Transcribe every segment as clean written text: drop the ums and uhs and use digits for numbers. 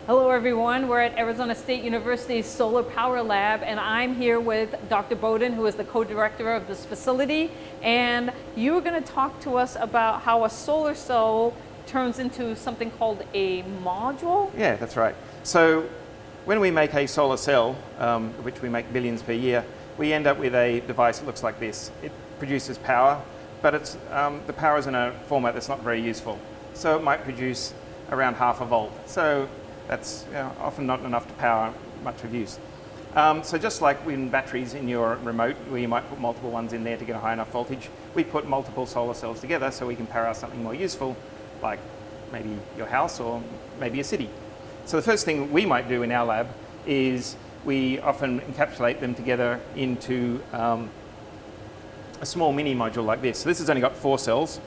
Hello everyone, we're at Arizona State University's Solar Power Lab and I'm here with Dr. Bowden, who is the co-director of this facility, and you're going to talk to us about how a solar cell turns into something called a module? Yeah, that's right. So when we make a solar cell, which we make billions per year, we end up with a device that looks like this. It produces power, but the power is in a format that's not very useful. So it might produce around half a volt. So that's often not enough to power much of use. So just like in batteries in your remote, where you might put multiple ones in there to get a high enough voltage, we put multiple solar cells together so we can power something more useful, like maybe your house or maybe a city. So the first thing we might do in our lab is we often encapsulate them together into a small mini module like this. So this has only got 4 cells.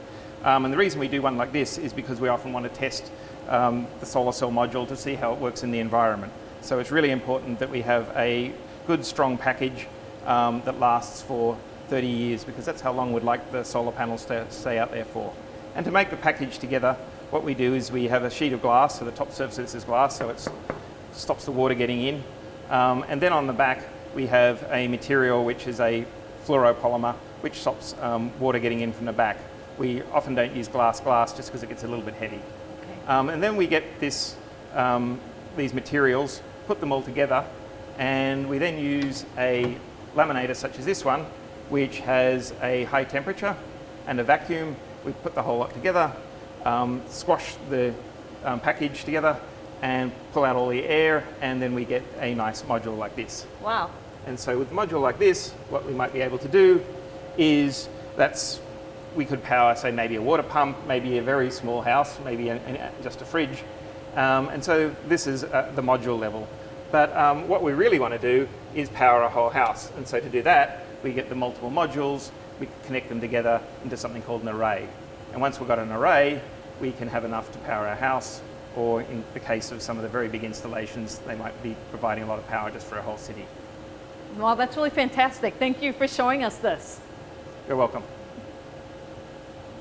And the reason we do one like this is because we often want to test the solar cell module to see how it works in the environment. So it's really important that we have a good, strong package that lasts for 30 years, because that's how long we'd like the solar panels to stay out there for. And to make the package together, what we do is we have a sheet of glass, so the top surface of this is glass, so it stops the water getting in. And then on the back, we have a material which is a fluoropolymer, which stops water getting in from the back. We often don't use glass just because it gets a little bit heavy. And then we get these materials, put them all together, and we then use a laminator such as this one, which has a high temperature and a vacuum. We put the whole lot together, squash the package together, and pull out all the air, and then we get a nice module like this. Wow. And so with a module like this, what we might be able to do is we could power, say, maybe a water pump, maybe a very small house, maybe just a fridge. And so this is the module level. But what we really want to do is power a whole house. And so to do that, we get the multiple modules, we connect them together into something called an array. And once we've got an array, we can have enough to power our house, or in the case of some of the very big installations, they might be providing a lot of power just for a whole city. Well, that's really fantastic. Thank you for showing us this. You're welcome.